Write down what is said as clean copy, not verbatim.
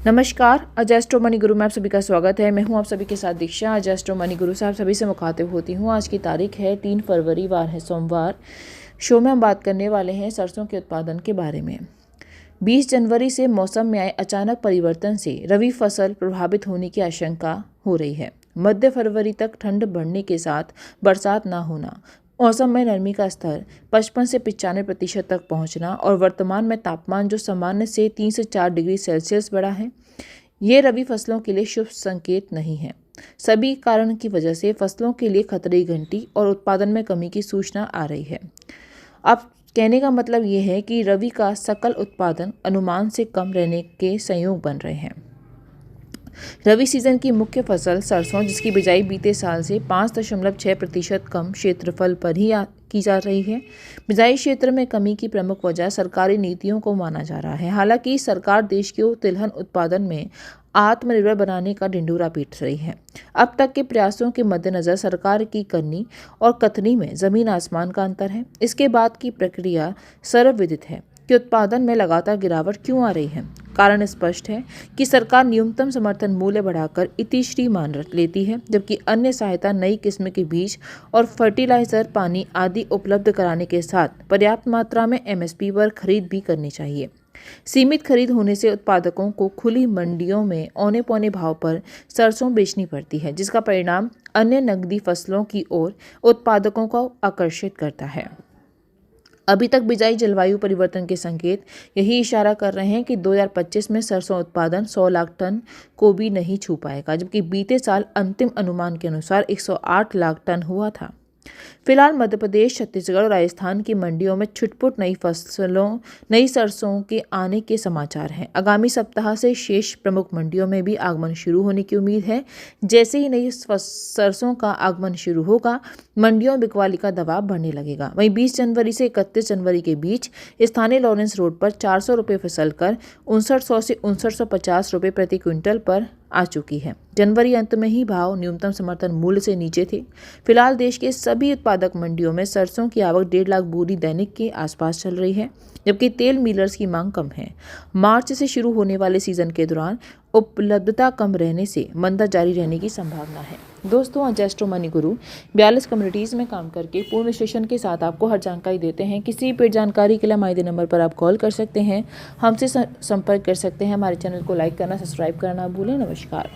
नमस्कार, अजैस्ट्रो मनी गुरु में आप सभी का स्वागत है। मैं हूं आप सभी के साथ दीक्षा। अजैस्ट्रो मनी गुरु से आप सभी से मुखातिब होती हूं। आज की तारीख है 3 फरवरी, वार है सोमवार। शो में हम बात करने वाले हैं सरसों के उत्पादन के बारे में। 20 जनवरी से मौसम में आए अचानक परिवर्तन से रबी फसल प्रभावित होने की आशंका हो रही है। मध्य फरवरी तक ठंड बढ़ने के साथ बरसात न होना, मौसम में नरमी का स्तर 55 से 95% तक पहुंचना और वर्तमान में तापमान जो सामान्य से 3 से 4 डिग्री सेल्सियस बढ़ा है, ये रबी फसलों के लिए शुभ संकेत नहीं है। सभी कारण की वजह से फसलों के लिए खतरे की घंटी और उत्पादन में कमी की सूचना आ रही है। अब कहने का मतलब ये है कि रबी का सकल उत्पादन अनुमान से कम रहने के संयोग बन रहे हैं। रबी सीजन की मुख्य फसल सरसों, जिसकी बिजाई बीते साल से 5.6% कम क्षेत्रफल पर ही की जा रही है। बिजाई क्षेत्र में कमी की प्रमुख वजह सरकारी नीतियों को माना जा रहा है। हालांकि सरकार देश को तिलहन उत्पादन में आत्मनिर्भर बनाने का ढिंढोरा पीट रही है। अब तक के प्रयासों के मद्देनजर सरकार की करनी और कथनी में जमीन आसमान का अंतर है। इसके बाद की प्रक्रिया सर्वविदित है कि उत्पादन में लगातार गिरावट क्यों आ रही है। कारण स्पष्ट है कि सरकार न्यूनतम समर्थन मूल्य बढ़ाकर इतिश्री मान लेती है, जबकि अन्य सहायता नई किस्म के बीज और फर्टिलाइजर, पानी आदि उपलब्ध कराने के साथ पर्याप्त मात्रा में एमएसपी पर खरीद भी करनी चाहिए। सीमित खरीद होने से उत्पादकों को खुली मंडियों में औने पौने भाव पर सरसों बेचनी पड़ती है, जिसका परिणाम अन्य नकदी फसलों की ओर उत्पादकों को आकर्षित करता है। अभी तक बिजाई जलवायु परिवर्तन के संकेत यही इशारा कर रहे हैं कि 2025 में सरसों उत्पादन 100 लाख टन को भी नहीं छू पाएगा, जबकि बीते साल अंतिम अनुमान के अनुसार 108 लाख टन हुआ था। फिलहाल मध्य प्रदेश, छत्तीसगढ़ और राजस्थान की मंडियों में छुटपुट नई सरसों के आने के समाचार हैं। आगामी सप्ताह से शेष प्रमुख मंडियों में भी आगमन शुरू होने की उम्मीद है। जैसे ही नई सरसों का आगमन शुरू होगा, मंडियों में बिकवाली का दबाव बढ़ने लगेगा। वहीं 20 जनवरी से 31 जनवरी के बीच स्थानीय लॉरेंस रोड पर 400 रुपये फिसल कर 5900 से 5950 रुपये प्रति क्विंटल पर आ चुकी है। जनवरी अंत में ही भाव न्यूनतम समर्थन मूल्य से नीचे थे। फिलहाल देश के सभी उत्पादक मंडियों में सरसों की आवक 1.5 लाख बोरी दैनिक के आसपास चल रही है, जबकि तेल मिलर्स की मांग कम है। मार्च से शुरू होने वाले सीजन के दौरान उपलब्धता कम रहने से मंदा जारी रहने की संभावना है। दोस्तों, अजैस्ट्रो मनी गुरु 42 कम्युनिटीज़ में काम करके पूर्ण विश्लेषण के साथ आपको हर जानकारी देते हैं। किसी भी जानकारी के लिए हमारे नंबर पर आप कॉल कर सकते हैं, हमसे संपर्क कर सकते हैं। हमारे चैनल को लाइक करना, सब्सक्राइब करना ना भूलें। नमस्कार।